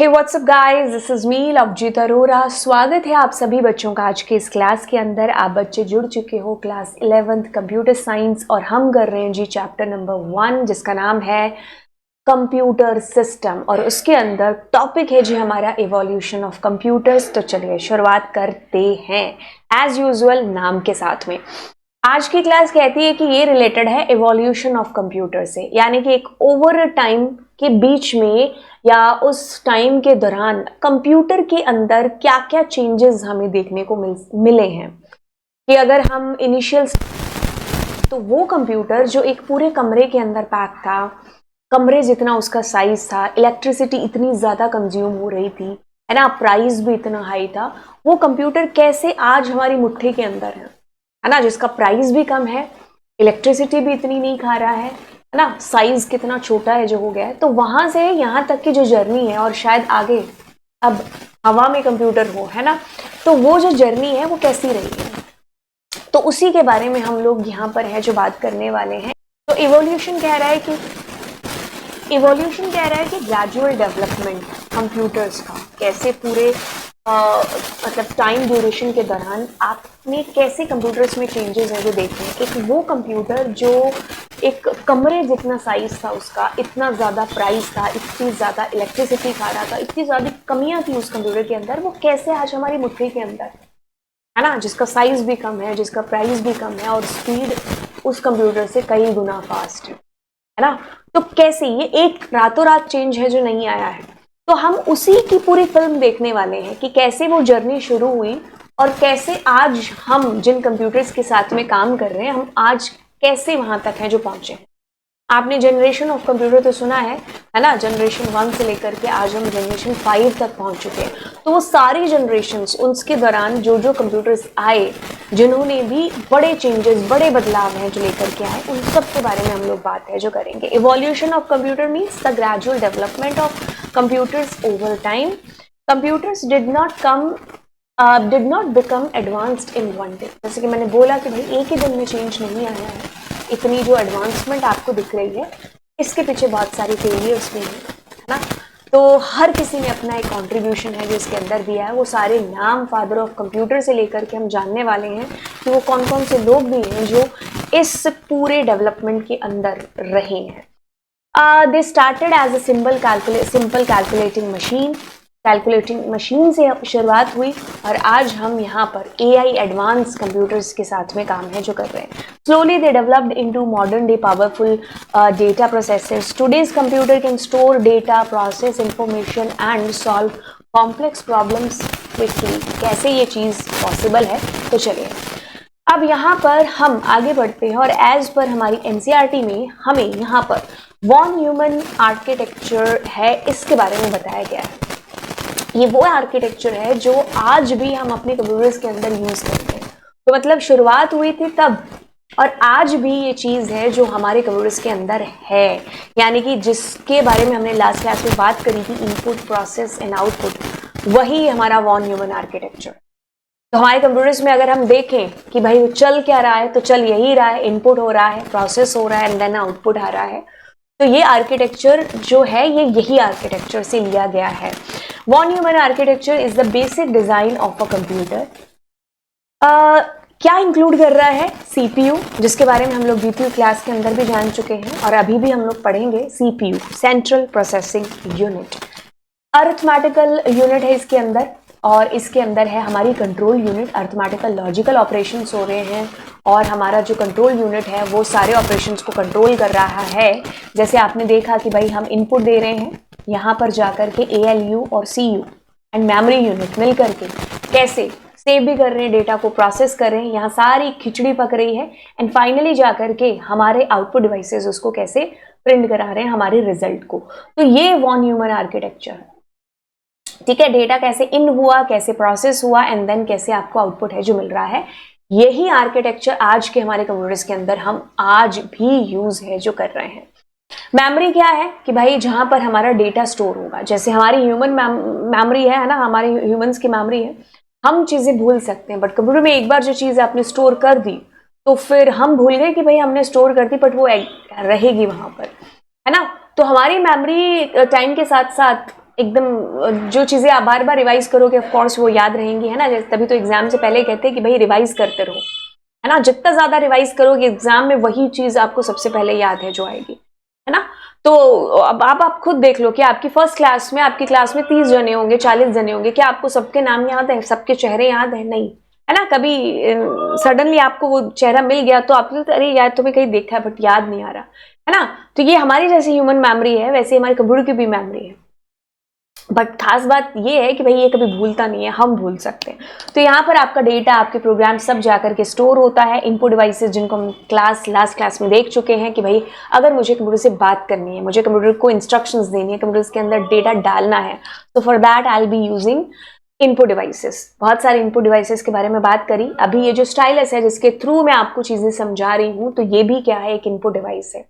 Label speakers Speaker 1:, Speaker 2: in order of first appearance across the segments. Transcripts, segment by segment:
Speaker 1: Hey what's up guys, this is me Lovejeet Arora. स्वागत है आप सभी बच्चों का आज के इस क्लास के अंदर। आप बच्चे जुड़ चुके हो क्लास 11th कंप्यूटर साइंस और हम कर रहे हैं जी चैप्टर नंबर 1 जिसका नाम है कंप्यूटर सिस्टम और उसके अंदर टॉपिक है जी हमारा इवोल्यूशन ऑफ कंप्यूटर्स। तो चलिए शुरुआत करते हैं एज यूजुअल नाम के साथ में। आज की क्लास कहती है कि ये रिलेटेड है इवोल्यूशन ऑफ कंप्यूटर से, यानी कि एक ओवर टाइम के बीच में या उस टाइम के दौरान कंप्यूटर के अंदर क्या क्या चेंजेस हमें देखने को मिले हैं। कि अगर हम इनिशियल तो वो कंप्यूटर जो एक पूरे कमरे के अंदर पैक था, कमरे जितना उसका साइज था, इलेक्ट्रिसिटी इतनी ज्यादा कंज्यूम हो रही थी, है ना, प्राइस भी इतना हाई था, वो कंप्यूटर कैसे आज हमारी मुट्ठी के अंदर है ना, जिसका प्राइस भी कम है, इलेक्ट्रिसिटी भी इतनी नहीं खा रहा है ना, साइज कितना छोटा है जो हो गया है। तो वहां से यहां तक की जो जर्नी है और शायद आगे अब हवा में कंप्यूटर हो, है ना, तो वो जो जर्नी है वो कैसी रही है, तो उसी के बारे में हम लोग यहाँ पर है जो बात करने वाले हैं। तो इवोल्यूशन कह रहा है कि ग्रेजुअल डेवलपमेंट कंप्यूटर्स का कैसे पूरे मतलब टाइम ड्यूरेशन के दौरान आपने कैसे कंप्यूटर्स में चेंजेस हैं जो देखे हैं। एक वो कंप्यूटर जो एक कमरे जितना साइज था उसका, इतना ज़्यादा प्राइस था, इतनी ज़्यादा इलेक्ट्रिसिटी खा रहा था, इतनी ज़्यादा कमियां थी उस कंप्यूटर के अंदर, वो कैसे आज हमारी मुट्ठी के अंदर है ना, जिसका साइज भी कम है, जिसका प्राइस भी कम है और स्पीड उस कंप्यूटर से कई गुना फास्ट है ना। तो कैसे ये एक रातों रात चेंज है जो नहीं आया है, तो हम उसी की पूरी फिल्म देखने वाले हैं कि कैसे वो जर्नी शुरू हुई और कैसे आज हम जिन कंप्यूटर्स के साथ में काम कर रहे हैं हम आज कैसे वहां तक हैं जो पहुंचे हैं। आपने जनरेशन ऑफ कंप्यूटर तो सुना है ना, जनरेशन 1 से लेकर के आज हम जनरेशन 5 तक पहुंच चुके हैं। तो वो सारी जनरेशन्स, उसके दौरान जो जो कंप्यूटर्स आए, जिन्होंने भी बड़े चेंजेस, बड़े बदलाव हैं जो लेकर के आए, उन सब के बारे में हम लोग बात है जो करेंगे। Evolution of computer means the gradual development of computers over time. Computers did not become advanced in one day. जैसे कि मैंने बोला कि भाई एक ही दिन में चेंज नहीं आया है, इतनी जो एडवांसमेंट आपको दिख रही है इसके पीछे बहुत सारी फेलियर्स भी हैं, है ना। तो हर किसी ने अपना एक कंट्रीब्यूशन है जो इसके अंदर दिया है। वो सारे नाम फादर ऑफ कंप्यूटर से लेकर के हम जानने वाले हैं कि वो कौन कौन से लोग भी हैं जो इस पूरे डेवलपमेंट के अंदर रहे हैं। They started as a simple calculating machine से शुरुआत हुई और आज हम यहाँ पर AI एडवांस कंप्यूटर्स के साथ में काम है जो कर रहे हैं। Slowly they developed into modern day powerful data processors. Today's computer can store data, process information and solve complex problems quickly. कैसे ये चीज़ पॉसिबल है, तो चलिए अब यहाँ पर हम आगे बढ़ते हैं और एज पर हमारी NCERT में हमें यहाँ पर वॉन न्यूमन आर्किटेक्चर है, इसके बारे में बताया गया है। ये वो आर्किटेक्चर है जो आज भी हम अपने कंप्यूटर्स के अंदर यूज करते हैं। तो मतलब शुरुआत हुई थी तब और आज भी ये चीज है जो हमारे कंप्यूटर्स के अंदर है, यानी कि जिसके बारे में हमने लास्ट क्लास में बात करी थी, इनपुट, प्रोसेस एंड आउटपुट, वही हमारा वॉन न्यूमन आर्किटेक्चर। तो हमारे कंप्यूटर्स में अगर हम देखें कि भाई चल क्या रहा है, तो चल यही रहा है, इनपुट हो रहा है, प्रोसेस हो रहा है एंड देन आउटपुट आ रहा है। तो ये आर्किटेक्चर जो है ये यही आर्किटेक्चर से लिया गया है। Von Neumann architecture is the basic design of a computer. क्या इंक्लूड कर रहा है? CPU, जिसके बारे में हम लोग BPU क्लास के अंदर भी जान चुके हैं और अभी भी हम लोग पढ़ेंगे। CPU central processing unit, arithmetical unit है इसके अंदर और इसके अंदर है हमारी control unit. Arithmetical logical operations हो रहे हैं और हमारा जो कंट्रोल यूनिट है वो सारे ऑपरेशंस को कंट्रोल कर रहा है। जैसे आपने देखा कि भाई हम इनपुट दे रहे हैं, यहाँ पर जाकर के ALU और CU एंड मेमोरी यूनिट मिल करके कैसे सेव भी कर रहे हैं, डेटा को प्रोसेस कर रहे हैं, यहाँ सारी खिचड़ी पक रही है एंड फाइनली जाकर के हमारे आउटपुट डिवाइसेस उसको कैसे प्रिंट करा रहे हैं हमारे रिजल्ट को। तो ये वॉन न्यूमन आर्किटेक्चर, ठीक है, डेटा कैसे इन हुआ, कैसे प्रोसेस हुआ एंड देन कैसे आपको आउटपुट है जो मिल रहा है, यही आर्किटेक्चर आज के हमारे कंप्यूटर्स के अंदर हम आज भी यूज है जो कर रहे हैं। मेमोरी क्या है कि भाई जहां पर हमारा डेटा स्टोर होगा, जैसे हमारी ह्यूमन मेमोरी है ना, हमारी ह्यूमंस की मेमोरी है, हम चीजें भूल सकते हैं, बट कंप्यूटर में एक बार जो चीज आपने स्टोर कर दी तो फिर हम भूल गए कि भाई हमने स्टोर कर दी, बट वो रहेगी वहां पर, है ना। तो हमारी मेमोरी टाइम के साथ साथ एकदम जो चीज़ें आप बार बार रिवाइज करोगे ऑफ कोर्स वो याद रहेंगी, है ना। तभी तो एग्जाम से पहले कहते हैं कि भाई रिवाइज करते रहो, है ना। जितना ज़्यादा रिवाइज करोगे एग्जाम में वही चीज़ आपको सबसे पहले याद है जो आएगी, है ना। तो अब आप खुद देख लो कि आपकी फर्स्ट क्लास में, आपकी क्लास में 30 जने होंगे, 40 जने होंगे, क्या आपको सबके नाम याद है, सबके चेहरे याद है? नहीं, है ना। कभी सडनली आपको वो चेहरा मिल गया तो आपको अरे यार तुम्हें कहीं देखा है बट याद नहीं आ रहा, है ना। तो ये हमारी जैसी ह्यूमन मेमोरी है, वैसे हमारे कंप्यूटर की भी मेमोरी है। बट खास बात ये है कि भाई ये कभी भूलता नहीं है, हम भूल सकते हैं। तो यहाँ पर आपका डेटा, आपके प्रोग्राम सब जाकर के स्टोर होता है। इनपुट डिवाइसेस जिनको हम लास्ट क्लास में देख चुके हैं कि भाई अगर मुझे कंप्यूटर से बात करनी है, मुझे कंप्यूटर को इंस्ट्रक्शंस देनी है, कंप्यूटर के अंदर डेटा डालना है, तो for that I will be using input devices. बहुत सारे इनपुट डिवाइसेस के बारे में बात करी। अभी ये जो स्टाइलस है जिसके थ्रू मैं आपको चीजें समझा रही हूँ, तो ये भी क्या है, एक इनपुट डिवाइस है।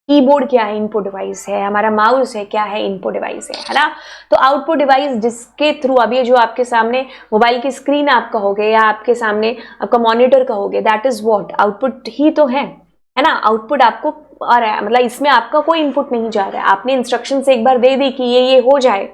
Speaker 1: कीबोर्ड क्या है, इनपुट डिवाइस है। हमारा माउस है, क्या है, इनपुट डिवाइस है ना। तो आउटपुट डिवाइस जिसके थ्रू, अब ये जो आपके सामने मोबाइल की स्क्रीन आप कहोगे या आपके सामने आपका मॉनिटर कहोगे, दैट इज व्हाट, आउटपुट ही तो है ना। आउटपुट आपको आ रहा है, मतलब इसमें आपका कोई इनपुट नहीं जा रहा है। आपने इंस्ट्रक्शन से एक बार दे दी कि ये हो जाए,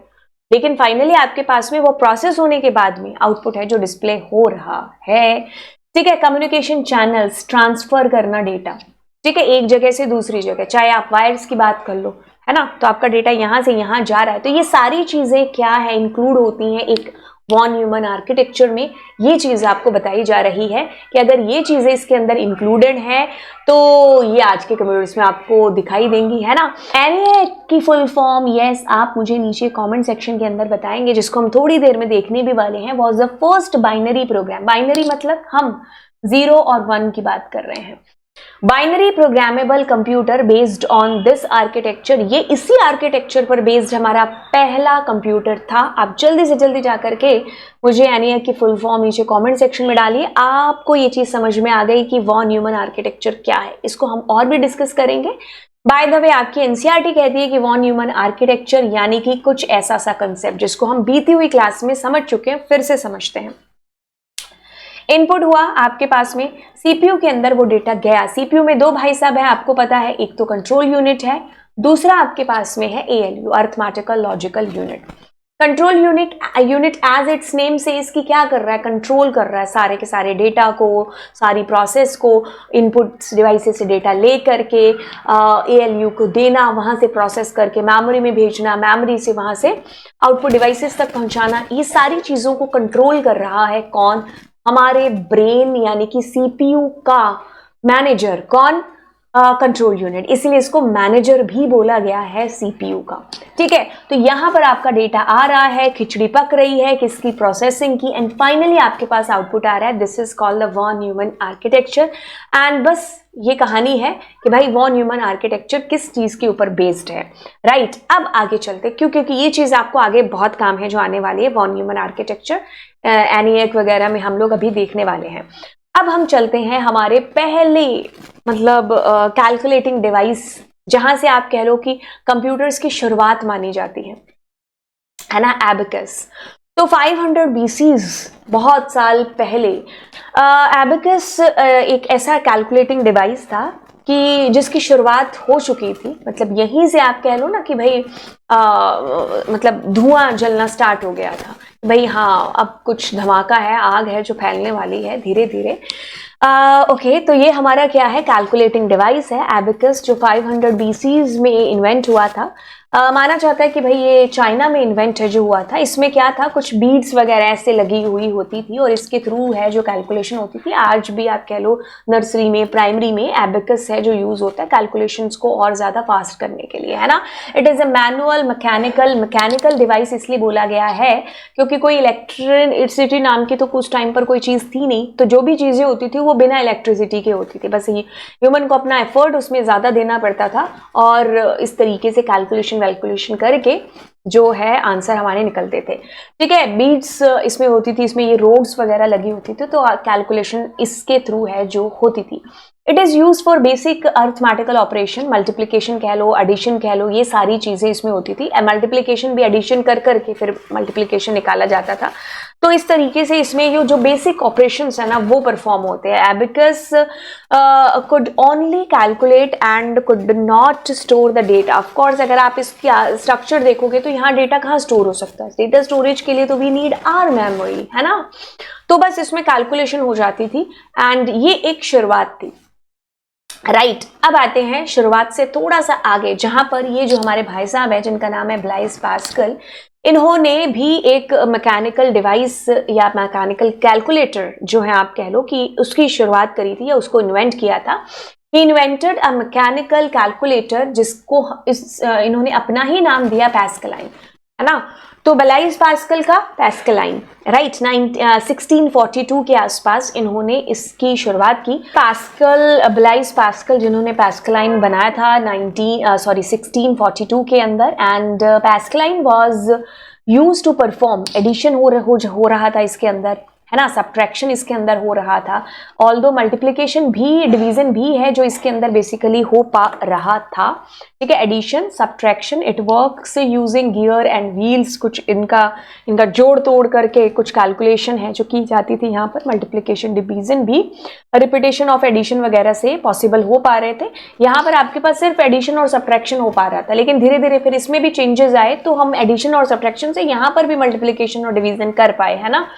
Speaker 1: लेकिन फाइनली आपके पास में वो प्रोसेस होने के बाद में आउटपुट है जो डिस्प्ले हो रहा है। ठीक है, कम्युनिकेशन चैनल्स, ट्रांसफर करना डेटा, ठीक है, एक जगह से दूसरी जगह, चाहे आप वायर्स की बात कर लो, है ना। तो आपका डेटा यहां से यहां जा रहा है। तो ये सारी चीजें क्या है, इंक्लूड होती हैं एक वॉन न्यूमन आर्किटेक्चर में। ये चीज आपको बताई जा रही है कि अगर ये चीजें इसके अंदर इंक्लूडेड है तो ये आज के कंप्यूटर्स में आपको दिखाई देंगी, है ना। एनएएक की फुल फॉर्म, यस, आप मुझे नीचे कमेंट सेक्शन के अंदर बताएंगे, जिसको हम थोड़ी देर में देखने भी वाले हैं। Was the first binary program. Binary मतलब हम 0 और 1 की बात कर रहे हैं। Binary programmable computer based on this architecture, ये इसी आर्किटेक्चर पर बेस्ड हमारा पहला कंप्यूटर था। आप जल्दी से जल्दी जाकर के मुझे एनएएक की फुल फॉर्म नीचे कमेंट सेक्शन में डालिए। आपको ये चीज समझ में आ गई कि वॉन न्यूमन आर्किटेक्चर क्या है। इसको हम और भी डिस्कस करेंगे। बाय द वे, आपकी एनसीईआरटी कहती है कि वॉन न्यूमन आर्किटेक्चर यानी कि कुछ ऐसा सा कंसेप्ट जिसको हम बीती हुई क्लास में समझ चुके हैं, फिर से समझते हैं। इनपुट हुआ आपके पास में, सीपीयू के अंदर वो डेटा गया। सीपीयू में 2 भाई साहब है, आपको पता है, एक तो कंट्रोल यूनिट है, दूसरा आपके पास में है ALU, arithmetical logical unit. Control unit as its name से इसकी क्या कर रहा है, कंट्रोल कर रहा है सारे के सारे डेटा को, सारी प्रोसेस को। इनपुट डिवाइसेस से डेटा ले करके एएलयू को देना, वहां से प्रोसेस करके मेमोरी में भेजना, मेमोरी से वहां से आउटपुट डिवाइसेस तक पहुंचाना, ये सारी चीजों को कंट्रोल कर रहा है कौन, हमारे ब्रेन यानी कि सीपीयू का मैनेजर। कौन, कंट्रोल यूनिट, इसलिए इसको मैनेजर भी बोला गया है सीपीयू का। ठीक है, तो यहां पर आपका डेटा आ रहा है, खिचड़ी पक रही है किसकी, प्रोसेसिंग की, एंड फाइनली आपके पास आउटपुट आ रहा है। This is called the von Neumann architecture. And बस ये कहानी है कि भाई वॉन न्यूमन आर्किटेक्चर किस चीज के ऊपर बेस्ड है, राइट। अब आगे चलते, क्योंकि ये चीज आपको आगे बहुत काम है जो आने वाली है। वॉन न्यूमन आर्किटेक्चर एनएएक वगैरह में हम लोग अभी देखने वाले हैं। अब हम चलते हैं हमारे पहले मतलब कैलकुलेटिंग डिवाइस, जहां से आप कह लो कि कंप्यूटर्स की शुरुआत मानी जाती है ना, एबेकस। तो 500 बीसीज, बहुत साल पहले, एबेकस एक ऐसा कैलकुलेटिंग डिवाइस था कि जिसकी शुरुआत हो चुकी थी। मतलब यहीं से आप कह लो ना कि भाई मतलब धुआं जलना स्टार्ट हो गया था, भाई हाँ अब कुछ धमाका है, आग है जो फैलने वाली है धीरे धीरे। ओके, तो ये हमारा क्या है, कैलकुलेटिंग डिवाइस है एबेकस, जो 500 बीसीज में इन्वेंट हुआ था। माना जाता है कि भाई ये चाइना में इन्वेंट है जो हुआ था। इसमें क्या था, कुछ बीड्स वगैरह ऐसे लगी हुई होती थी और इसके थ्रू है जो कैलकुलेशन होती थी। आज भी आप कह लो नर्सरी में, प्राइमरी में एबेकस है जो यूज होता है कैलकुलेशंस को और ज्यादा फास्ट करने के लिए, है ना। It is a manual mechanical device इसलिए बोला गया है क्योंकि कोई इलेक्ट्रिसिटी नाम की तो कुछ टाइम पर कोई चीज थी नहीं। तो जो भी चीजें होती थी वो बिना इलेक्ट्रिसिटी के होती थी। बस ह्यूमन को अपना एफर्ट उसमें ज्यादा देना पड़ता था और इस तरीके से कैलकुलेशन करके जो है आंसर हमारे निकलते थे। ठीक है, बीट्स इसमें होती थी, इसमें ये रोड्स वगैरह लगी होती थी, तो कैलकुलेशन इसके थ्रू है जो होती थी। It is use for basic arithmetical operation, multiplication कह लो, एडिशन कह लो, ये सारी चीजें इसमें होती थी। मल्टीप्लीकेशन भी एडिशन कर करके फिर मल्टीप्लीकेशन निकाला जाता था। तो इस तरीके से इसमें ये जो बेसिक ऑपरेशंस है ना वो परफॉर्म होते हैं. Abacus could only calculate and could not store the data. Of course अगर आप इसकी स्ट्रक्चर देखोगे तो यहाँ डेटा कहाँ स्टोर हो सकता है. डेटा स्टोरेज के लिए तो वी नीड आर मेमोरी, है ना. तो बस इसमें कैलकुलेशन हो जाती थी एंड ये एक शुरुआत थी. राइट अब आते हैं शुरुआत से थोड़ा सा आगे, जहां पर ये जो हमारे भाई साहब है जिनका नाम है ब्लाइस पास्कल, इन्होंने भी एक मैकेनिकल डिवाइस या मैकेनिकल कैलकुलेटर जो है आप कह लो कि उसकी शुरुआत करी थी या उसको इन्वेंट किया था. ही इन्वेंटेड अ मैकेनिकल कैलकुलेटर जिसको इन्होंने अपना ही नाम दिया पैस्कलाइन, है ना. तो ब्लाइस पास्कल का पैस्कलाइन, राइट. 1642 के आसपास इन्होंने इसकी शुरुआत की. पास्कल, ब्लाइस पास्कल जिन्होंने पैस्कलाइन बनाया था 1642 के अंदर. And Pascaline was used to perform addition हो रहा था इसके अंदर, है ना. सब्ट्रैक्शन इसके अंदर हो रहा था. ऑल्दो मल्टीप्लिकेशन भी, डिवीजन भी है जो इसके अंदर बेसिकली हो पा रहा था. ठीक है, addition, subtraction, it works using gear and wheels. कुछ इनका जोड़ तोड़ करके कुछ कैलकुलेशन है जो की जाती थी यहाँ पर. मल्टीप्लिकेशन, डिवीजन भी रिपीटेशन ऑफ एडिशन वगैरह से पॉसिबल हो पा रहे थे. यहाँ पर आपके पास सिर्फ एडिशन और सब्ट्रैक्शन हो पा रहा था, लेकिन धीरे धीरे फिर इसमें भी चेंजेस आए तो हम एडिशन और सब्ट्रैक्शन से यहाँ पर भी मल्टीप्लिकेशन और डिवीजन कर पाए, है ना.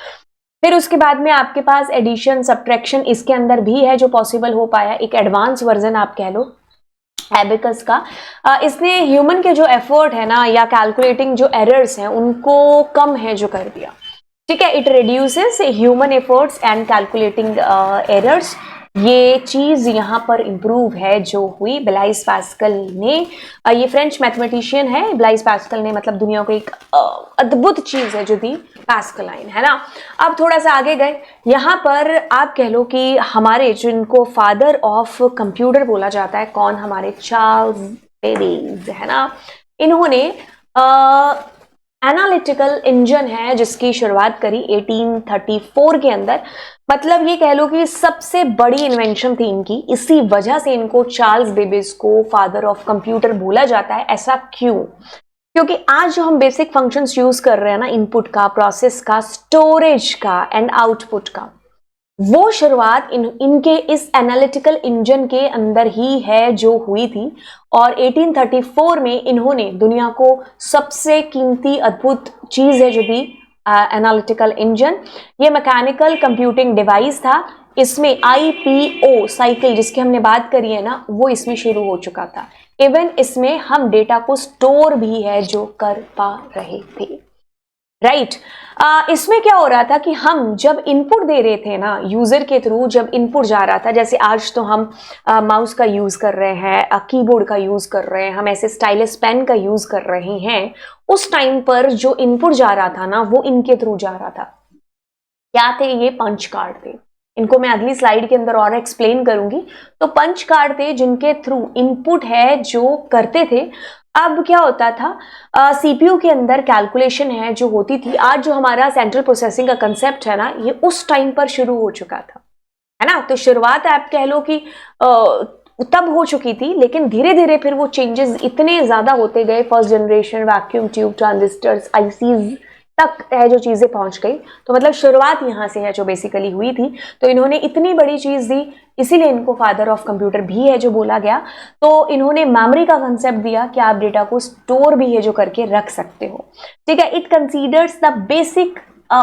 Speaker 1: फिर उसके बाद में आपके पास एडिशन, सब्ट्रैक्शन इसके अंदर भी है जो पॉसिबल हो पाया. एक एडवांस वर्जन आप कह लो एबिकस का. इसने ह्यूमन के जो एफर्ट है ना या कैलकुलेटिंग जो एरर्स हैं उनको कम है जो कर दिया. ठीक है, it reduces human efforts and calculating errors. ये चीज यहाँ पर इंप्रूव है जो हुई ब्लाइस पास्कल ने. ये फ्रेंच मैथमेटिशियन है. ब्लाइस पास्कल ने मतलब दुनिया को एक अद्भुत चीज है जो दी पास्कलाइन, है ना. अब थोड़ा सा आगे गए, यहाँ पर आप कह लो कि हमारे जिनको फादर ऑफ कंप्यूटर बोला जाता है, कौन, हमारे चार्ल्स बेबेज, है ना. इन्होंने एनालिटिकल इंजन है जिसकी शुरुआत करी 1834 के अंदर. मतलब ये कह लो कि सबसे बड़ी इन्वेंशन थी इनकी. इसी वजह से इनको चार्ल्स बेबेज को फादर ऑफ कंप्यूटर बोला जाता है. ऐसा क्यों? क्योंकि आज जो हम बेसिक फंक्शंस यूज कर रहे हैं ना, इनपुट का, प्रोसेस का, स्टोरेज का एंड आउटपुट का, वो शुरुआत इनके इस एनालिटिकल इंजन के अंदर ही है जो हुई थी. और 1834 में इन्होंने दुनिया को सबसे कीमती अद्भुत चीज है जो दी एनालिटिकल इंजन. ये मैकेनिकल कंप्यूटिंग डिवाइस था. इसमें IPO साइकिल जिसकी हमने बात करी है ना, वो इसमें शुरू हो चुका था. इवन इसमें हम डेटा को स्टोर भी है जो कर पा रहे थे. राइट इसमें क्या हो रहा था कि हम जब इनपुट दे रहे थे ना यूजर के थ्रू, जब इनपुट जा रहा था, जैसे आज तो हम माउस का यूज कर रहे हैं, कीबोर्ड का यूज कर रहे हैं, हम ऐसे स्टाइलस पेन का यूज कर रहे हैं. उस टाइम पर जो इनपुट जा रहा था ना वो इनके थ्रू जा रहा था. क्या थे ये? पंच कार्ड थे. इनको मैं अगली स्लाइड के अंदर और एक्सप्लेन करूंगी. तो पंच कार्ड थे जिनके थ्रू इनपुट है जो करते थे. अब क्या होता था, सीपीयू के अंदर कैलकुलेशन है जो होती थी. आज जो हमारा सेंट्रल प्रोसेसिंग का कंसेप्ट है ना, ये उस टाइम पर शुरू हो चुका था, है ना. तो शुरुआत आप कह लो कि तब हो चुकी थी, लेकिन धीरे धीरे फिर वो चेंजेस इतने ज्यादा होते गए. First generation vacuum tube transistors, ICs तक है जो चीजें पहुंच गई. तो मतलब शुरुआत यहां से है जो बेसिकली हुई थी. तो इन्होंने इतनी बड़ी चीज दी, इसीलिए इनको फादर ऑफ कंप्यूटर भी है जो बोला गया. तो इन्होंने मेमोरी का कंसेप्ट दिया कि आप डेटा को स्टोर भी है जो करके रख सकते हो. ठीक है, it considers the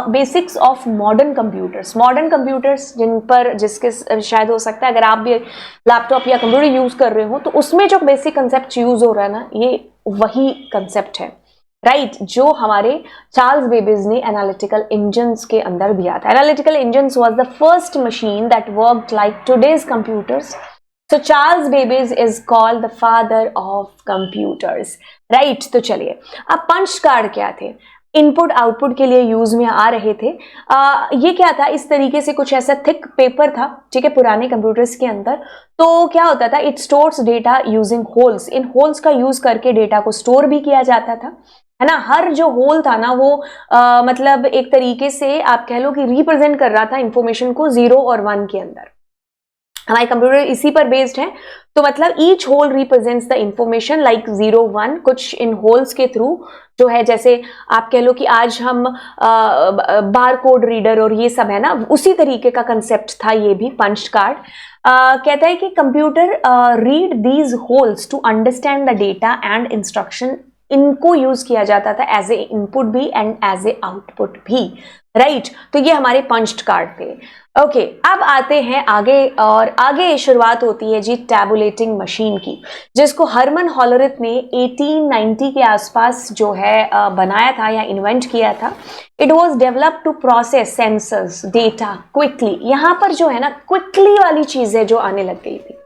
Speaker 1: basics of modern computers. Modern computers जिन पर जिसके शायद हो सकता है अगर आप भी लैपटॉप या कंप्यूटर यूज कर रहे हो तो उसमें जो बेसिक कंसेप्ट यूज हो रहा है ना, ये वही कंसेप्ट है. राइट जो हमारे चार्ल्स बेबेज ने एनालिटिकल इंजन्स के अंदर दिया था. Analytical engines was the first machine that worked like today's computers. So Charles Babbage is called the father of computers. Right तो चलिए, अब पंच कार्ड क्या थे? इनपुट आउटपुट के लिए यूज में आ रहे थे. ये क्या था? इस तरीके से कुछ ऐसा थिक पेपर था, ठीक है, पुराने कंप्यूटर्स के अंदर. तो क्या होता था, it stores data using holes. In holes का यूज करके डेटा को स्टोर भी किया जाता था, है ना. हर जो होल था ना वो मतलब एक तरीके से आप कह लो कि रिप्रेजेंट कर रहा था इंफॉर्मेशन को 0 और 1 के अंदर. हमारे कंप्यूटर इसी पर बेस्ड है। तो मतलब each hole represents the information like 0 1, कुछ इन होल्स के थ्रू जो है, जैसे आप कह लो कि आज हम बार कोड रीडर और ये सब है ना, उसी तरीके का कंसेप्ट था ये भी पंच कार्ड। कहता है कि computer read these holes to understand the data and instruction. इनको यूज किया जाता था एज ए इनपुट भी एंड एज ए आउटपुट भी, राइट। तो ये हमारे पंच्ड कार्ड थे। ओके, अब आते हैं आगे, और आगे शुरुआत होती है जी टैबुलेटिंग मशीन की, जिसको हरमन हॉलरिथ ने 1890 के आसपास जो है बनाया था या इन्वेंट किया था। It was develop to process sensors data quickly. यहां पर जो है ना क्विकली वाली चीजें जो आने लग गई थी,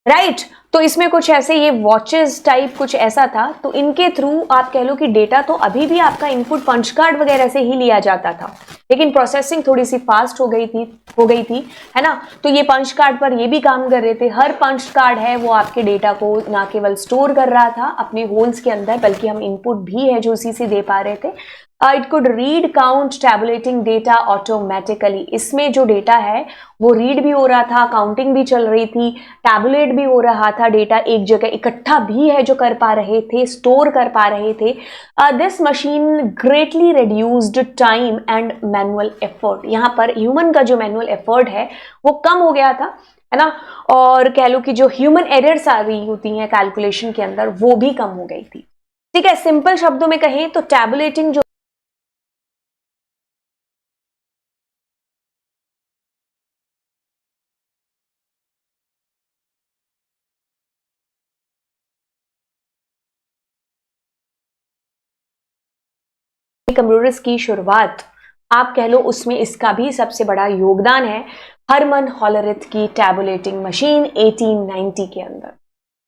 Speaker 1: राइट। तो इसमें कुछ ऐसे ये वॉचेस टाइप कुछ ऐसा था, तो इनके थ्रू आप कह लो कि डेटा तो अभी भी आपका इनपुट पंच कार्ड वगैरह से ही लिया जाता था, लेकिन प्रोसेसिंग थोड़ी सी फास्ट हो गई थी, है ना। तो ये पंच कार्ड पर ये भी काम कर रहे थे। हर पंच कार्ड है वो आपके डेटा को ना केवल स्टोर कर रहा था अपने होल्स के अंदर, बल्कि हम इनपुट भी है जो उसी से दे पा रहे थे। It could read count tabulating data automatically. इसमें जो डेटा है वो रीड भी हो रहा था, काउंटिंग भी चल रही थी, टैबुलेट भी हो रहा था, डेटा एक जगह इकट्ठा भी है जो कर पा रहे थे, स्टोर कर पा रहे थे। This machine greatly reduced time and manual effort. यहाँ पर ह्यूमन का जो मैनुअल एफर्ट है वो कम हो गया था, है ना। और कह लो कि जो ह्यूमन एरर्स आ रही होती हैं कैलकुलेशन के अंदर वो भी कम हो गई थी। ठीक है, सिंपल शब्दों में कहें तो टैबुलेटिंग जो कंप्यूटर्स की शुरुआत आप कह लो, उसमें इसका भी सबसे बड़ा योगदान है हरमन हॉलरिथ की टैबुलेटिंग मशीन 1890 के अंदर,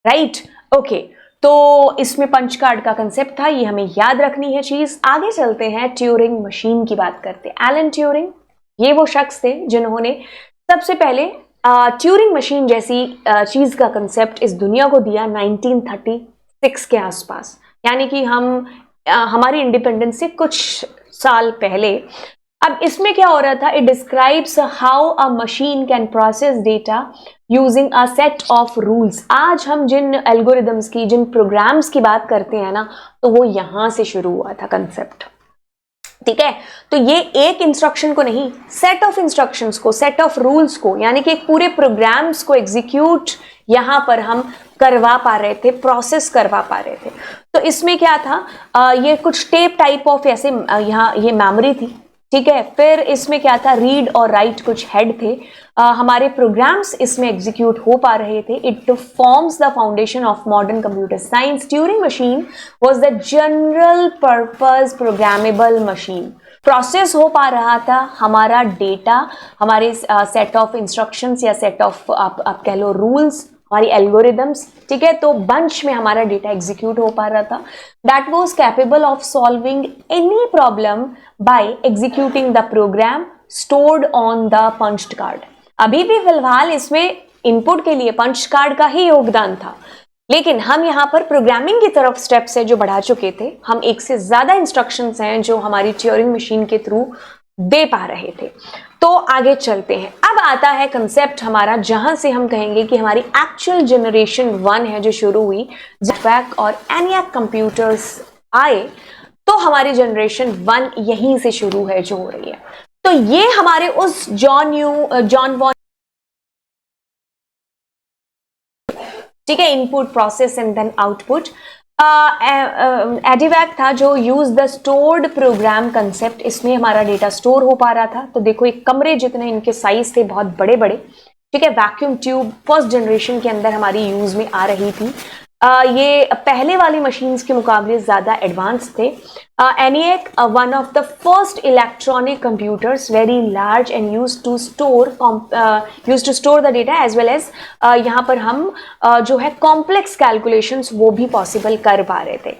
Speaker 1: राइट। ओके, तो इसमें पंच कार्ड का कंसेप्ट था, ये हमें याद रखनी है चीज। आगे चलते हैं, ट्यूरिंग मशीन की बात करते हैं। एलन ट्यूरिंग ये वो शख्स थे जिन्होंने सबसे पहले ट्यूरिंग मशीन जैसी चीज का कंसेप्ट इस दुनिया को दिया 1936 के आसपास, यानी कि हमारी इंडिपेंडेंस से कुछ साल पहले। अब इसमें क्या हो रहा था, it describes how a machine can process data using a set of rules. आज हम जिन एल्गोरिदम्स की, जिन प्रोग्राम्स की बात करते हैं ना, तो वो यहां से शुरू हुआ था कंसेप्ट, ठीक है। तो ये एक इंस्ट्रक्शन को नहीं, सेट ऑफ इंस्ट्रक्शंस को, सेट ऑफ रूल्स को, यानी कि एक पूरे प्रोग्राम्स को एग्जीक्यूट यहां पर हम करवा पा रहे थे, प्रोसेस करवा पा रहे थे। तो इसमें क्या था, ये कुछ टेप टाइप ऑफ ऐसे यहाँ ये मेमोरी थी, ठीक है। फिर इसमें क्या था, रीड और राइट कुछ हेड थे। हमारे प्रोग्राम्स इसमें एग्जीक्यूट हो पा रहे थे। It forms the foundation of modern computer science. Turing machine was the general purpose programmable machine. Process हो पा रहा था हमारा डेटा, हमारे सेट ऑफ इंस्ट्रक्शंस या सेट ऑफ आप कह लो रूल्स, हमारी एल्गोरिदम्स, ठीक है। तो बंच में हमारा डेटा एग्जीक्यूट हो पा रहा था। That was capable of solving any problem by executing the program stored on the punched card. अभी भी फिलहाल इसमें इनपुट के लिए पंच कार्ड का ही योगदान था, लेकिन हम यहाँ पर प्रोग्रामिंग की तरफ स्टेप्स है जो बढ़ा चुके थे। हम एक से ज्यादा इंस्ट्रक्शंस हैं जो हमारी ट्यूरिंग मशीन के थ्रू दे पा रहे थे। तो आगे चलते हैं। अब आता है कंसेप्ट हमारा, जहां से हम कहेंगे कि हमारी एक्चुअल जनरेशन 1 है जो शुरू हुई, जैक और एनियाक कंप्यूटर्स आए, तो हमारी जनरेशन 1 यहीं से शुरू है जो हो रही है। तो ये हमारे उस जॉन वॉन, ठीक है, input process and then output. EDVAC था जो use the stored program concept. इसमें हमारा डेटा स्टोर हो पा रहा था। तो देखो एक कमरे जितने इनके साइज थे, बहुत बड़े बड़े, ठीक है। वैक्यूम ट्यूब फर्स्ट जनरेशन के अंदर हमारी यूज में आ रही थी। ये पहले वाली मशीन्स के मुकाबले ज्यादा एडवांस थे। ENIAC one of the first electronic computers, very large and use to store the data as well as यहाँ पर हम जो है कॉम्प्लेक्स कैलकुलेशंस वो भी पॉसिबल कर पा रहे थे।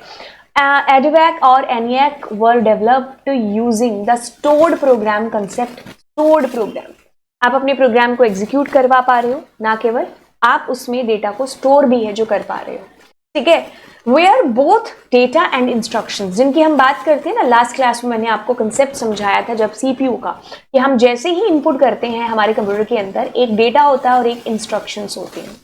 Speaker 1: EDIVAC और ENIAC were developed using the stored program concept. Stored program, आप अपने प्रोग्राम को एग्जीक्यूट करवा पा रहे हो, ना केवल आप उसमें डेटा को स्टोर भी है जो कर पा रहे हो, ठीक है। Where both data and instructions, जिनकी हम बात करते हैं ना, लास्ट क्लास में मैंने आपको कंसेप्ट समझाया था जब सीपीयू का, कि हम जैसे ही इनपुट करते हैं हमारे कंप्यूटर के अंदर एक डेटा होता है और एक इंस्ट्रक्शंस होती हैं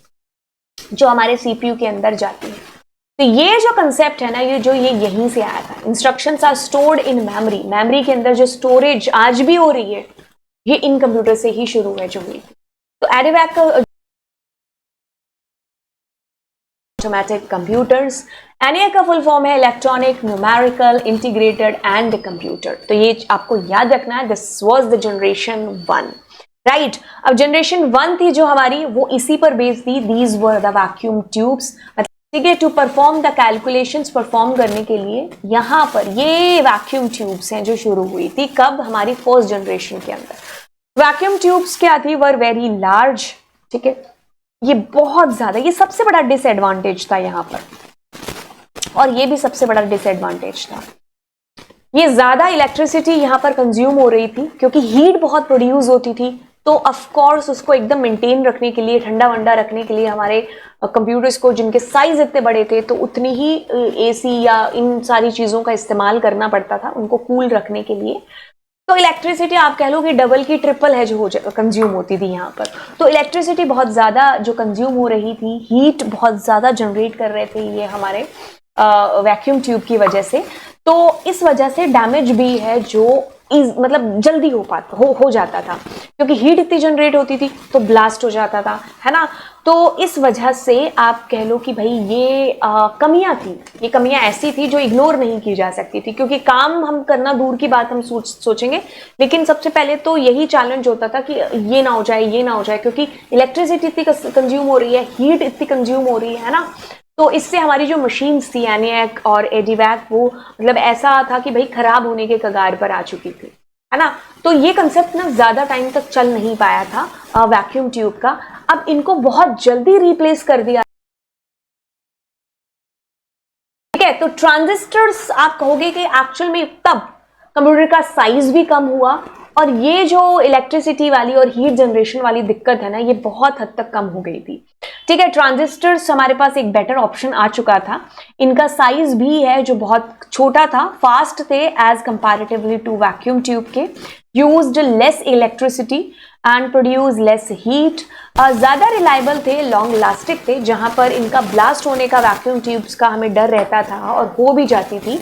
Speaker 1: जो हमारे सीपीयू के अंदर जाती है। तो ये जो कंसेप्ट है ना, ये यहीं से आया था। Instructions are stored in memory, memory के अंदर जो स्टोरेज आज भी हो रही है ये इन कंप्यूटर से ही शुरू है जो हुई। तो एडिवैक का ऑटोमेटिक कंप्यूटर्स, एनए का फुल फॉर्म है electronic numerical integrated and computer. तो ये आपको याद रखना है, this was the generation 1, right. अब जनरेशन 1 थी जो हमारी, वो इसी पर बेस्ड थी। These were the vacuum tubes, ठीक है, to perform the calculations, perform करने के लिए यहां पर ये वैक्यूम ट्यूब्स हैं जो शुरू हुई थी कब, हमारी फर्स्ट जनरेशन के अंदर। वैक्यूम ट्यूब्स क्या थी, वर वेरी लार्ज, ठीक है, ये बहुत ज्यादा, ये सबसे बड़ा डिसएडवांटेज था यहां पर, और ये भी सबसे बड़ा डिसएडवांटेज था। ये ज्यादा इलेक्ट्रिसिटी यहां पर कंज्यूम हो रही थी क्योंकि हीट बहुत प्रोड्यूस होती थी। तो ऑफ कोर्स उसको एकदम मेंटेन रखने के लिए, ठंडा वंडा रखने के लिए हमारे कंप्यूटर्स को, जिनके साइज इतने बड़े थे, तो उतनी ही एसी या इन सारी चीजों का इस्तेमाल करना पड़ता था उनको कूल रखने के लिए। तो इलेक्ट्रिसिटी आप कह लो कि डबल की ट्रिपल है जो कंज्यूम होती थी यहाँ पर। तो इलेक्ट्रिसिटी बहुत ज्यादा जो कंज्यूम हो रही थी, हीट बहुत ज्यादा जनरेट कर रहे थे ये हमारे वैक्यूम ट्यूब की वजह से। तो इस वजह से डैमेज भी है जो मतलब जल्दी हो जाता था, क्योंकि हीट इतनी जनरेट होती थी तो ब्लास्ट हो जाता था, है ना। तो इस वजह से आप कह लो कि भाई ये कमियां थी, ये कमियां ऐसी थी जो इग्नोर नहीं की जा सकती थी, क्योंकि काम हम करना दूर की बात हम सोचेंगे, लेकिन सबसे पहले तो यही चैलेंज होता था कि ये ना हो जाए, ये ना हो जाए, क्योंकि इलेक्ट्रिसिटी इतनी कंज्यूम हो रही है, हीट इतनी कंज्यूम हो रही है ना। तो इससे हमारी जो मशीन्स थी एनिएक और एडिवैक, वो मतलब ऐसा था कि भाई खराब होने के कगार पर आ चुकी थी, है ना। तो ये कंसेप्ट ना ज्यादा टाइम तक चल नहीं पाया था वैक्यूम ट्यूब का। अब इनको बहुत जल्दी रिप्लेस कर दिया, ठीक है। तो ट्रांजिस्टर्स आप कहोगे कि एक्चुअल में तब कंप्यूटर का साइज भी कम हुआ, और ये जो इलेक्ट्रिसिटी वाली और हीट जनरेशन वाली दिक्कत है ना, ये बहुत हद तक कम हो गई थी, ठीक है। ट्रांजिस्टर्स हमारे पास एक बेटर ऑप्शन आ चुका था। इनका साइज भी है जो बहुत छोटा था, फास्ट थे as comparatively to vacuum tube के, used less electricity and produce less heat, ज्यादा रिलायबल थे, लॉन्ग लास्टिक थे। जहां पर इनका ब्लास्ट होने का वैक्यूम ट्यूब्स का हमें डर रहता था और हो भी जाती थी,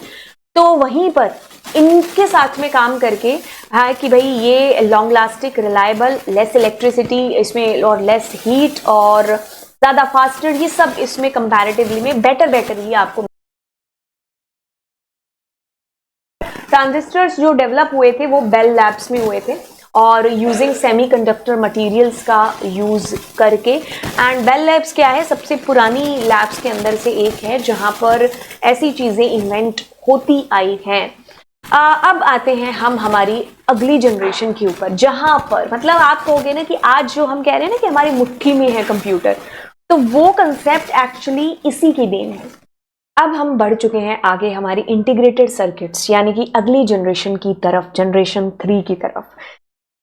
Speaker 1: तो वहीं पर इनके साथ में काम करके है कि भाई ये long lasting, reliable, less electricity इसमें और लेस हीट और ज्यादा फास्टर, ये सब इसमें कंपैरेटिवली में बेटर ही आपको। ट्रांजिस्टर्स जो डेवलप हुए थे वो बेल लैब्स में हुए थे, और यूजिंग सेमीकंडक्टर मटेरियल्स का यूज करके। एंड बेल लैब्स क्या है, सबसे पुरानी लैब्स के अंदर से एक है जहां पर ऐसी चीजें इन्वेंट होती आई हैं। अब आते हैं हम हमारी अगली जनरेशन के ऊपर, जहां पर मतलब आप कहोगे ना कि आज जो हम कह रहे हैं ना कि हमारी मुट्ठी में है कंप्यूटर, तो वो कंसेप्ट एक्चुअली इसी की देन है। अब हम बढ़ चुके हैं आगे हमारी इंटीग्रेटेड सर्किट्स, यानी कि अगली जनरेशन की तरफ, जनरेशन 3 की तरफ।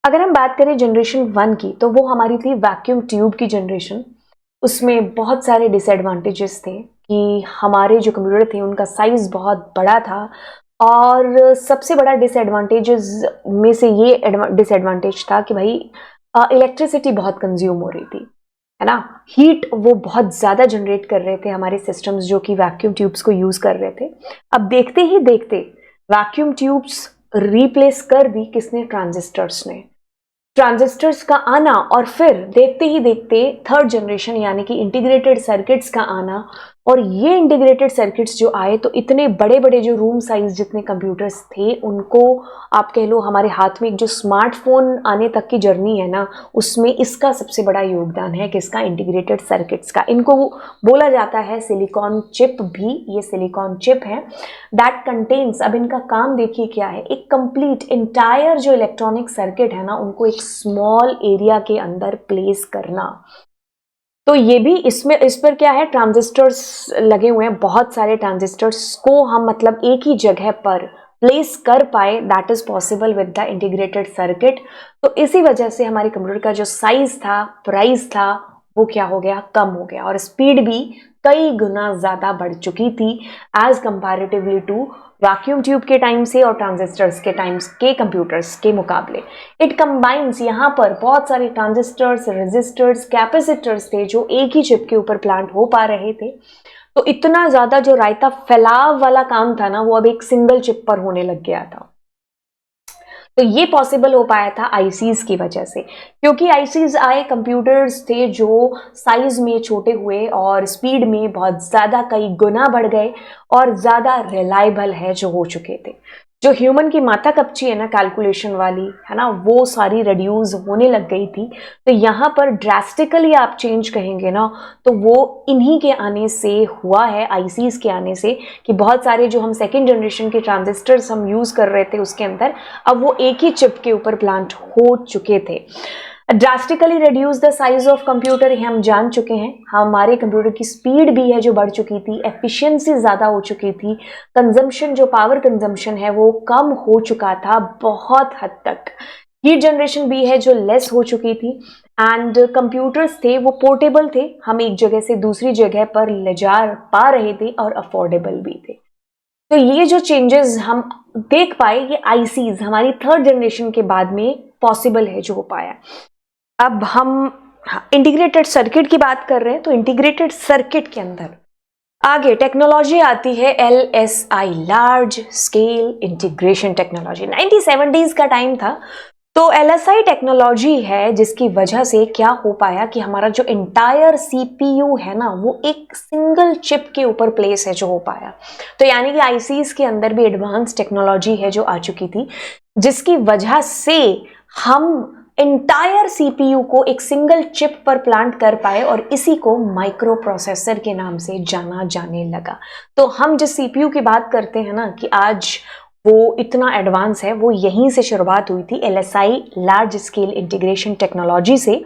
Speaker 1: अगर हम बात करें जनरेशन 1 की, तो वो हमारी थी वैक्यूम ट्यूब की जनरेशन। उसमें बहुत सारे डिसएडवांटेजेस थे कि हमारे जो कंप्यूटर थे उनका साइज बहुत बड़ा था, और सबसे बड़ा डिसएडवांटेजेस में से ये डिसएडवांटेज था कि भाई इलेक्ट्रिसिटी बहुत कंज्यूम हो रही थी, है ना। हीट वो बहुत ज्यादा जनरेट कर रहे थे हमारे सिस्टम्स जो कि वैक्यूम ट्यूब्स को यूज कर रहे थे। अब देखते ही देखते वैक्यूम ट्यूब्स रिप्लेस कर दी किसने, ट्रांजिस्टर्स ने। ट्रांजिस्टर्स का आना और फिर देखते ही देखते थर्ड जनरेशन यानी कि इंटीग्रेटेड सर्किट्स का आना, और ये इंटीग्रेटेड सर्किट्स जो आए तो इतने बड़े बड़े जो रूम साइज जितने कंप्यूटर्स थे उनको आप कह लो हमारे हाथ में एक जो स्मार्टफोन आने तक की जर्नी है ना, उसमें इसका सबसे बड़ा योगदान है किसका, इंटीग्रेटेड सर्किट्स का। इनको बोला जाता है सिलिकॉन चिप भी, ये सिलिकॉन चिप है दैट कंटेन्स, अब इनका काम देखिए क्या है, एक कंप्लीट इंटायर जो इलेक्ट्रॉनिक सर्किट है ना उनको एक स्मॉल एरिया के अंदर प्लेस करना। तो ये भी इसमें इस पर क्या है, ट्रांजिस्टर्स लगे हुए हैं, बहुत सारे ट्रांजिस्टर्स को हम मतलब एक ही जगह पर प्लेस कर पाए, that is possible with the integrated circuit. तो इसी वजह से हमारे कंप्यूटर का जो साइज था, प्राइस था, वो क्या हो गया, कम हो गया, और स्पीड भी कई गुना ज्यादा बढ़ चुकी थी as comparatively to vacuum tube के टाइम से और ट्रांजिस्टर्स के टाइम्स के कंप्यूटर्स के मुकाबले। इट कंबाइंस, यहाँ पर बहुत सारे ट्रांजिस्टर्स, रेजिस्टर्स, कैपेसिटर्स थे जो एक ही चिप के ऊपर प्लांट हो पा रहे थे। तो इतना ज्यादा जो रायता फैलाव वाला काम था ना, वो अब एक सिंगल चिप पर होने लग गया था। तो ये पॉसिबल हो पाया था आईसीज की वजह से, क्योंकि आईसीज आए, कंप्यूटर्स थे जो साइज में छोटे हुए और स्पीड में बहुत ज्यादा कई गुना बढ़ गए और ज्यादा रिलायबल है जो हो चुके थे। जो ह्यूमन की माथा कपची है ना कैलकुलेशन वाली, है ना, वो सारी रिड्यूस होने लग गई थी। तो यहाँ पर ड्रास्टिकली आप चेंज कहेंगे ना, तो वो इन्हीं के आने से हुआ है, आईसीज के आने से, कि बहुत सारे जो हम सेकेंड जनरेशन के ट्रांजिस्टर्स हम यूज कर रहे थे उसके अंदर अब वो एक ही चिप के ऊपर प्लांट हो चुके थे। Drastically reduce the size of computer, ये हम जान चुके हैं। हमारे कंप्यूटर की स्पीड भी है जो बढ़ चुकी थी, एफिशिएंसी ज्यादा हो चुकी थी, कंजम्पशन, जो पावर कंजम्पशन है वो कम हो चुका था बहुत हद तक। हीट जनरेशन भी है जो लेस हो चुकी थी, एंड कंप्यूटर्स थे वो पोर्टेबल थे, हम एक जगह से दूसरी जगह पर ले जा पा रहे थे और अफोर्डेबल भी थे। तो ये जो चेंजेस हम देख पाए, ये आईसीज हमारी थर्ड जनरेशन के बाद में पॉसिबल है जो हो पाया। अब हम इंटीग्रेटेड सर्किट की बात कर रहे हैं, तो इंटीग्रेटेड सर्किट के अंदर आगे टेक्नोलॉजी आती है LSI, large scale integration technology. 1970s का टाइम था, तो LSI टेक्नोलॉजी है जिसकी वजह से क्या हो पाया कि हमारा जो इंटायर CPU है ना, वो एक सिंगल चिप के ऊपर प्लेस है जो हो पाया। तो यानी कि आईसीज के अंदर भी एडवांस टेक्नोलॉजी है जो आ चुकी थी, जिसकी वजह से हम इंटायर CPU को एक सिंगल चिप पर प्लांट कर पाए और इसी को माइक्रो प्रोसेसर के नाम से जाना जाने लगा। तो हम जिस CPU की बात करते हैं ना कि आज वो इतना एडवांस है, वो यहीं से शुरुआत हुई थी LSI, large scale integration technology से।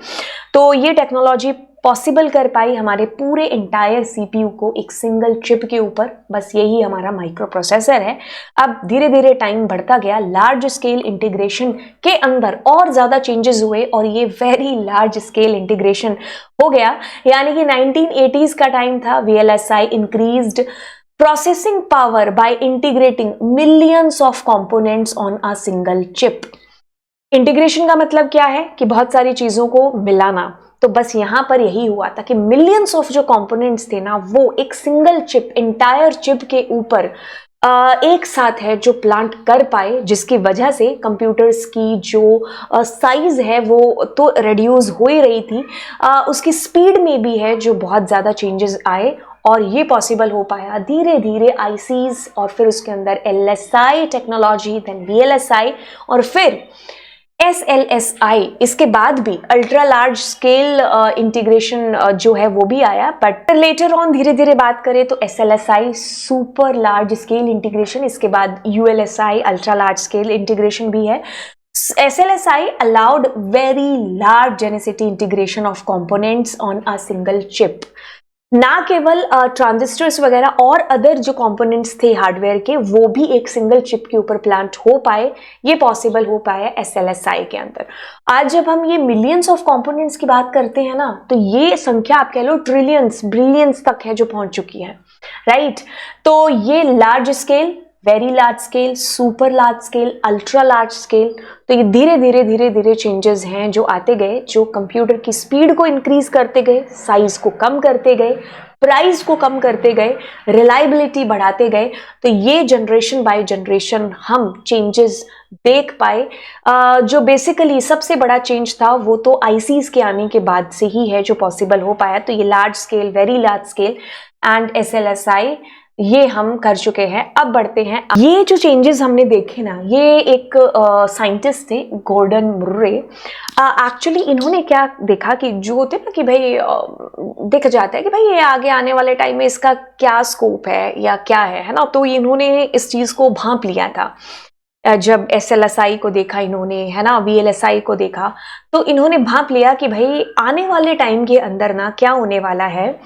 Speaker 1: तो ये टेक्नोलॉजी पॉसिबल कर पाई हमारे पूरे इंटायर CPU को एक सिंगल चिप के ऊपर, बस यही हमारा माइक्रो प्रोसेसर है। अब धीरे धीरे टाइम बढ़ता गया, लार्ज स्केल इंटीग्रेशन के अंदर और ज्यादा चेंजेस हुए और ये वेरी लार्ज स्केल इंटीग्रेशन हो गया। यानी कि 1980s का टाइम था, VLSI increased processing power by integrating millions of components on a single chip। Integration का मतलब क्या है कि बहुत सारी चीजों को मिलाना। तो बस यहां पर यही हुआ था कि मिलियंस ऑफ जो कंपोनेंट्स थे ना, वो एक सिंगल चिप, इंटायर चिप के ऊपर एक साथ है जो प्लांट कर पाए, जिसकी वजह से कंप्यूटर्स की जो साइज है वो तो रिड्यूस हो ही रही थी, उसकी स्पीड में भी है जो बहुत ज़्यादा चेंजेस आए और ये पॉसिबल हो पाया धीरे धीरे आईसीज, और फिर उसके अंदर LSI टेक्नोलॉजी, देन VLSI और फिर SLSI। इसके बाद भी अल्ट्रा लार्ज स्केल इंटीग्रेशन जो है वो भी आया, बट लेटर ऑन धीरे धीरे बात करें तो SLSI super large scale integration, इसके बाद ULSI ultra large scale integration भी है। SLSI allowed very large density integration of components on a single chip। ना केवल ट्रांजिस्टर्स वगैरह और अदर जो कंपोनेंट्स थे हार्डवेयर के, वो भी एक सिंगल चिप के ऊपर प्लांट हो पाए, ये पॉसिबल हो पाया SLSI के अंदर। आज जब हम ये मिलियंस ऑफ कंपोनेंट्स की बात करते हैं ना, तो ये संख्या आप कह लो ट्रिलियंस, बिलियंस तक है जो पहुंच चुकी है, राइट। तो ये large scale, very large scale, super large scale, ultra large scale, तो ये धीरे धीरे धीरे धीरे चेंजेस हैं जो आते गए, जो कंप्यूटर की स्पीड को इंक्रीज करते गए, साइज को कम करते गए, प्राइस को कम करते गए, रिलायबिलिटी बढ़ाते गए। तो ये जनरेशन बाय जनरेशन हम चेंजेस देख पाए। जो बेसिकली सबसे बड़ा चेंज था वो तो आईसीज के आने के बाद से ही है जो पॉसिबल हो पाया। तो ये large scale, very large scale and SLSI ये हम कर चुके हैं। अब बढ़ते हैं, ये जो चेंजेस हमने देखे ना, ये एक साइंटिस्ट थे गॉर्डन मुर्रे। एक्चुअली इन्होंने क्या देखा कि जो होते ना कि भाई देखा जाता है कि भाई ये आगे आने वाले टाइम में इसका क्या स्कोप है या क्या है ना, तो इन्होंने इस चीज को भांप लिया था। जब SLSI को देखा इन्होंने, है ना, VLSI को देखा, तो इन्होंने भांप लिया कि भाई आने वाले टाइम के अंदर ना क्या होने वाला है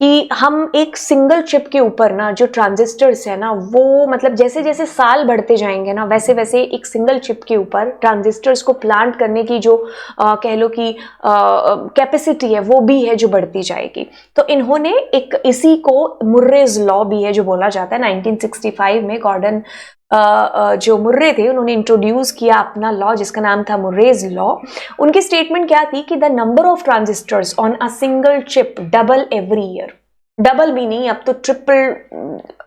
Speaker 1: कि हम एक सिंगल चिप के ऊपर ना जो ट्रांजिस्टर्स है ना, वो मतलब जैसे जैसे साल बढ़ते जाएंगे ना, वैसे वैसे एक सिंगल चिप के ऊपर ट्रांजिस्टर्स को प्लांट करने की जो कह लो कि कैपेसिटी है वो भी है जो बढ़ती जाएगी। तो इन्होंने एक इसी को मुर्रेज लॉ भी है जो बोला जाता है, 1965 में गॉर्डन जो मुर्रे थे उन्होंने इंट्रोड्यूस किया अपना लॉ जिसका नाम था मुर्रेज लॉ। उनकी स्टेटमेंट क्या थी कि the number of transistors on a single chip double every year, double भी नहीं अब तो ट्रिपल,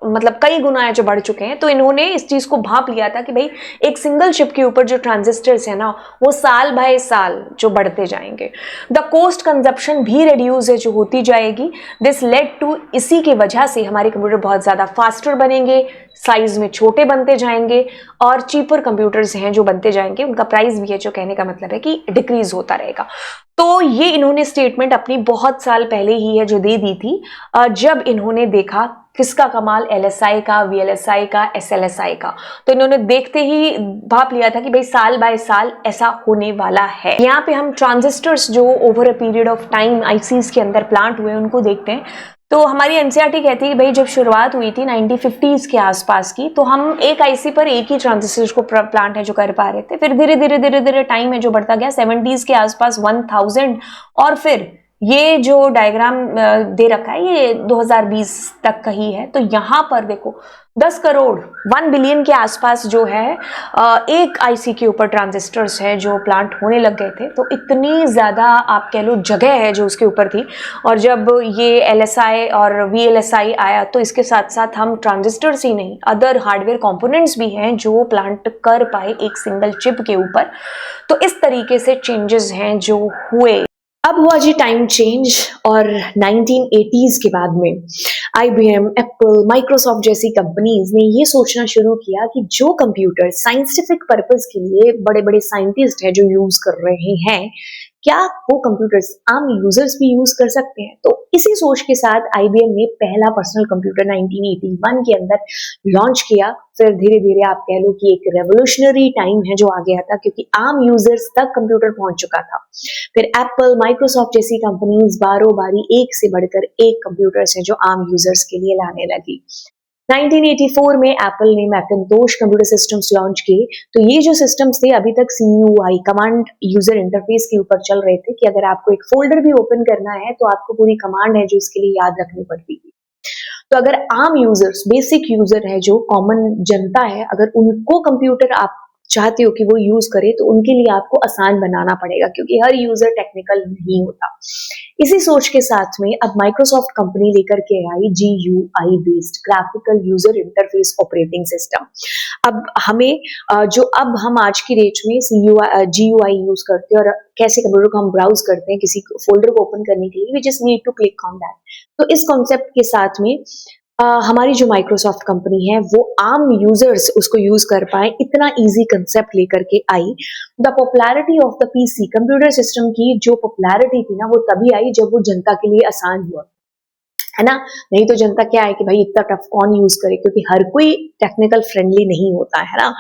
Speaker 1: मतलब कई गुना है जो बढ़ चुके हैं। तो इन्होंने इस चीज को भाप लिया था कि भाई एक सिंगल चिप के ऊपर जो ट्रांजिस्टर्स है ना वो साल बाय साल जो बढ़ते जाएंगे। द कोस्ट कंजप्शन भी रिड्यूस है जो होती जाएगी। दिस लेड टू, इसी की वजह से हमारे कंप्यूटर बहुत ज्यादा फास्टर बनेंगे, साइज में छोटे बनते जाएंगे और चीपर कंप्यूटर्स हैं जो बनते जाएंगे, उनका प्राइस भी है जो कहने का मतलब है कि डिक्रीज होता रहेगा। तो ये इन्होंने स्टेटमेंट अपनी बहुत साल पहले ही है जो दे दी थी, जब इन्होंने देखा किसका कमाल, एलएसआई का, वीएलएसआई का, एसएलएसआई का। तो इन्होंने देखते ही भाप लिया था कि भाई साल बाय साल ऐसा होने वाला है। यहाँ पे हम ट्रांजिस्टर्स जो over a period of time ICs के अंदर प्लांट हुए उनको देखते हैं। तो हमारी एनसीईआरटी कहती है कि भाई जब शुरुआत हुई थी 1950s के आसपास की, तो हम एक आईसी पर एक ही ट्रांजिस्टर को प्लांट है जो कर पा रहे थे। फिर धीरे धीरे धीरे धीरे टाइम है जो बढ़ता गया, 70s के आसपास 1000, और फिर ये जो डायग्राम दे रखा है ये 2020 तक का ही है। तो यहाँ पर देखो 10 करोड़ 1 बिलियन के आसपास जो है एक आईसी के ऊपर ट्रांजिस्टर्स है जो प्लांट होने लग गए थे। तो इतनी ज्यादा आप कह लो जगह है जो उसके ऊपर थी। और जब ये एलएसआई और वीएलएसआई आया तो इसके साथ साथ हम ट्रांजिस्टर्स ही नहीं अदर हार्डवेयर कंपोनेंट्स भी हैं जो प्लांट कर पाए एक सिंगल चिप के ऊपर। तो इस तरीके से चेंजेस हैं जो हुए। अब हुआ जी टाइम चेंज, और 1980s के बाद में आईबीएम, एप्पल, माइक्रोसॉफ्ट जैसी कंपनीज ने ये सोचना शुरू किया कि जो कंप्यूटर साइंटिफिक पर्पस के लिए बड़े बड़े साइंटिस्ट हैं जो यूज कर रहे हैं, क्या वो कंप्यूटर्स आम यूजर्स भी यूज कर सकते हैं। तो इसी सोच के साथ आईबीएम ने पहला पर्सनल कंप्यूटर 1981 के अंदर लॉन्च किया। फिर धीरे धीरे आप कह लो कि एक रेवोल्यूशनरी टाइम है जो आ गया था क्योंकि आम यूजर्स तक कंप्यूटर पहुंच चुका था। फिर एप्पल, माइक्रोसॉफ्ट जैसी कंपनीज बारी बारी एक से बढ़कर एक कंप्यूटर्स हैं जो आम यूजर्स के लिए लाने लगी। 1984 में एप्पल ने मैकिंटोश कंप्यूटर सिस्टम्स लॉन्च किए। तो ये जो सिस्टम्स थे अभी तक CUI कमांड यूजर इंटरफेस के ऊपर चल रहे थे कि अगर आपको एक फोल्डर भी ओपन करना है तो आपको पूरी कमांड है जो इसके लिए याद रखनी पड़ती थी। तो अगर आम यूजर्स, बेसिक यूजर है जो कॉमन जनता है, अगर उनको कंप्यूटर आप चाहते हो कि वो यूज करे तो उनके लिए आपको आसान बनाना पड़ेगा क्योंकि हर यूजर टेक्निकल नहीं होता। इसी सोच के साथ में अब माइक्रोसॉफ्ट कंपनी लेकर के आई GUI based graphical user interface operating system. अब हमें जो अब हम आज की डेट में GUI यूज करते हैं और कैसे कंप्यूटर को हम ब्राउज करते हैं किसी फोल्डर को ओपन करने के लिए, we just need to click on that. तो इस कॉन्सेप्ट के साथ में हमारी जो माइक्रोसॉफ्ट कंपनी है वो आम यूजर्स उसको यूज कर पाए, इतना इजी कंसेप्ट लेकर के आई। The popularity of the PC computer system की जो पॉपुलैरिटी थी ना वो तभी आई जब वो जनता के लिए आसान हुआ, है ना। नहीं तो जनता क्या है कि भाई इतना टफ कौन यूज करे, क्योंकि हर कोई टेक्निकल फ्रेंडली नहीं होता है ना।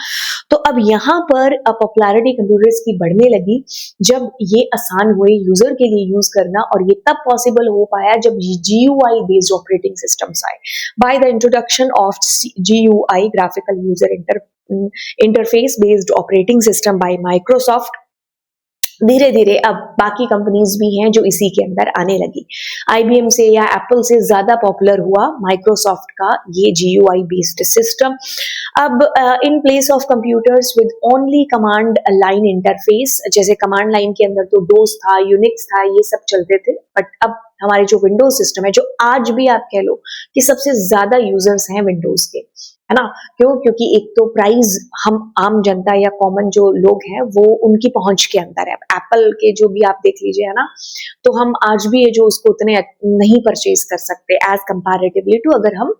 Speaker 1: तो अब यहाँ पर पॉपुलैरिटी कंप्यूटर्स की बढ़ने लगी जब ये आसान हुए यूजर के लिए यूज करना, और ये तब पॉसिबल हो पाया जब GUI बेस्ड ऑपरेटिंग सिस्टम्स आए। By the introduction of GUI graphical user interface based operating system by Microsoft, धीरे धीरे अब बाकी कंपनीज भी हैं जो इसी के अंदर आने लगी। आईबीएम से या एप्पल से ज्यादा पॉपुलर हुआ माइक्रोसॉफ्ट का ये GUI बेस्ड सिस्टम। अब in place of computers with only command line interface, जैसे कमांड लाइन के अंदर तो डोस था, यूनिक्स था, ये सब चलते थे, बट अब हमारे जो विंडोज सिस्टम है, जो आज भी आप कह लो कि सबसे ज्यादा यूजर्स हैं विंडोज के, है ना। क्यों? क्योंकि एक तो प्राइस हम आम जनता या कॉमन जो लोग हैं वो उनकी पहुंच के अंदर है। एप्पल के जो भी आप देख लीजिए, है ना, तो हम आज भी ये जो उसको उतने नहीं परचेज कर सकते एज कंपैरेटिवली टू अगर हम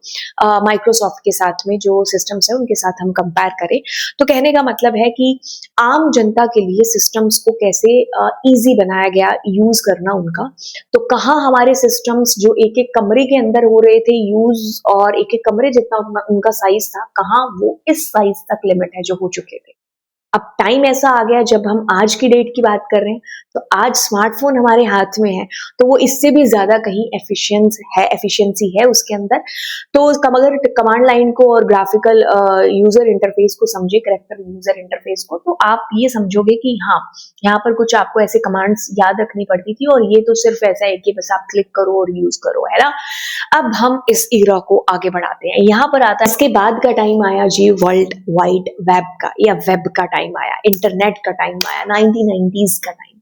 Speaker 1: माइक्रोसॉफ्ट के साथ में जो सिस्टम्स है उनके साथ हम कंपेयर करें। तो कहने का मतलब है कि आम जनता के लिए सिस्टम्स को कैसे इजी बनाया गया यूज करना उनका। तो कहाँ हमारे सिस्टम्स जो एक एक कमरे के अंदर हो रहे थे यूज, और एक एक कमरे जितना उनका साइज था, कहाँ वो इस साइज तक लिमिट है जो हो चुके थे। अब टाइम ऐसा आ गया, जब हम आज की डेट की बात कर रहे हैं, तो आज स्मार्टफोन हमारे हाथ में है, तो वो इससे भी ज्यादा कहीं एफिशिएंसी है उसके अंदर। तो अगर कमांड लाइन को और ग्राफिकल यूजर इंटरफेस को समझे, करेक्टर यूजर इंटरफेस को, तो आप ये समझोगे कि हाँ, यहाँ पर कुछ आपको ऐसे कमांड्स याद रखनी पड़ती थी, और ये तो सिर्फ ऐसा है कि बस आप क्लिक करो और यूज करो, है ना। अब हम इस ईरा को आगे बढ़ाते हैं, यहाँ पर आता है इसके बाद का टाइम आया जी वर्ल्ड वाइड वेब का, या वेब का टाइम आया, इंटरनेट का टाइम आया, 1990s का टाइम।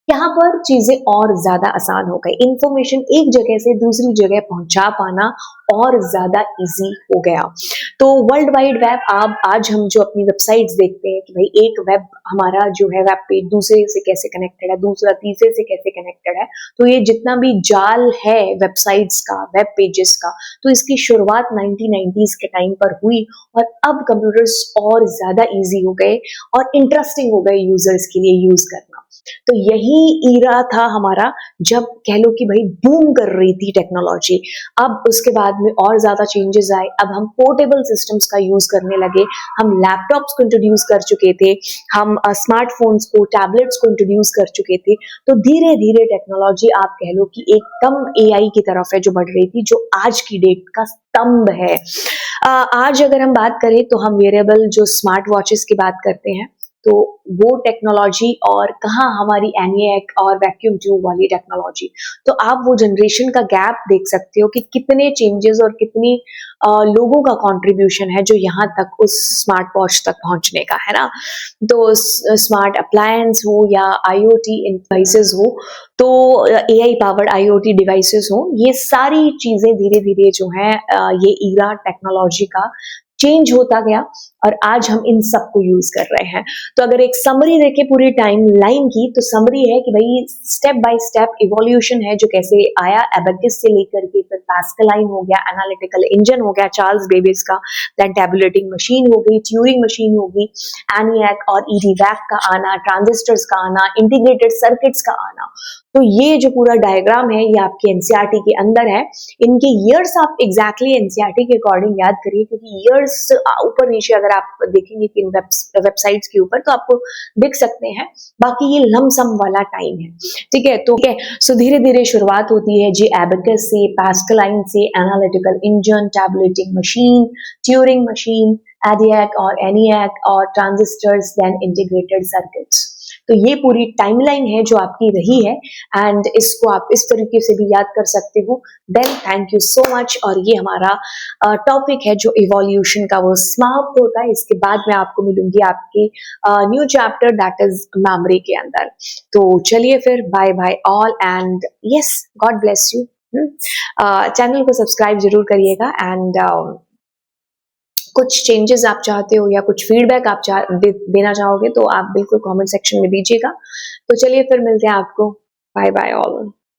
Speaker 1: यहाँ पर चीजें और ज्यादा आसान हो गई, इंफॉर्मेशन एक जगह से दूसरी जगह पहुंचा पाना और ज्यादा इजी हो गया। तो वर्ल्ड वाइड वेब, आज हम जो अपनी वेबसाइट्स देखते हैं कि भाई एक वेब हमारा जो है वेब पेज दूसरे से कैसे कनेक्टेड है, दूसरा तीसरे से कैसे कनेक्टेड है, तो ये जितना भी जाल है वेबसाइट्स का, वेब पेजेस का, तो इसकी शुरुआत 1990s के टाइम पर हुई, और अब कंप्यूटर्स और ज्यादा इजी हो गए और इंटरेस्टिंग हो गए यूजर्स के लिए यूज करना। तो यही ईरा था हमारा, जब कह लो कि भाई बूम कर रही थी टेक्नोलॉजी। अब उसके बाद में और ज्यादा चेंजेस आए, अब हम पोर्टेबल सिस्टम्स का यूज करने लगे, हम लैपटॉप्स को इंट्रोड्यूस कर चुके थे, हम स्मार्टफोन्स को, टैबलेट्स को इंट्रोड्यूस कर चुके थे। तो धीरे धीरे टेक्नोलॉजी आप कह लो कि एकदम एआई की तरफ है जो बढ़ रही थी, जो आज की डेट का स्तंभ है। आज अगर हम बात करें तो हम वेयरेबल जो स्मार्ट वॉचेस की बात करते हैं, तो वो टेक्नोलॉजी, और कहाँ हमारी एनिएक और वैक्यूम ट्यूब वाली टेक्नोलॉजी। तो आप वो जनरेशन का गैप देख सकते हो कि कितने चेंजेस और कितनी लोगों का कंट्रीब्यूशन है जो यहाँ तक उस स्मार्ट वॉच तक पहुंचने का, है ना। तो स्मार्ट अप्लायंस हो या आईओटी डिवाइसेस हो, तो एआई पावर्ड आईओटी डिवाइसेस हो, ये सारी चीजें धीरे धीरे जो है ये ईरा टेक्नोलॉजी का चेंज होता गया, और आज हम इन सब को यूज कर रहे हैं। तो अगर एक समरी देखे पूरी टाइम लाइन की, तो समरी है कि भाई स्टेप बाय स्टेप इवोल्यूशन है जो कैसे आया, एबेकस से लेकर के फिर पास्कलाइन हो गया, एनालिटिकल इंजन हो गया चार्ल्स बेबेज का, देन टैबुलेटिंग मशीन हो गई, ट्यूरिंग मशीन हो गई, एनिएक और ईडीवैक का आना, ट्रांजिस्टर्स का आना, इंटीग्रेटेड सर्किट्स का आना। तो ये जो पूरा डायग्राम है ये आपके एनसीईआरटी के अंदर है। इनके ईयर्स आप एग्जैक्टली एनसीईआरटी के अकॉर्डिंग याद करिए, क्योंकि ईयर्स ऊपर नीचे अगर आप देखेंगे कि वेबसाइट्स के ऊपर तो आपको दिख सकते हैं, बाकी ये लमसम वाला टाइम है, ठीक है। तो सो धीरे धीरे शुरुआत होती है जी एबेकस से, पास्कलाइन से, analytical engine, tabulating machine, Turing machine, EDSAC और एनिएक और ट्रांजिस्टर्स, देन इंटीग्रेटेड सर्किट्स। तो ये पूरी टाइमलाइन है जो आपकी रही है, एंड इसको आप इस तरीके से भी याद कर सकते हो। Then thank you so much. और ये हमारा टॉपिक है जो इवोल्यूशन का, वो समाप्त होता है। इसके बाद मैं आपको मिलूंगी आपके new chapter that is memory के अंदर। तो चलिए फिर, bye bye all, and yes, God bless you. Channel को सब्सक्राइब जरूर करिएगा, एंड कुछ चेंजेस आप चाहते हो या कुछ फीडबैक आप देना चाहोगे तो आप बिल्कुल कमेंट सेक्शन में दीजिएगा। तो चलिए फिर मिलते हैं आपको। Bye bye all.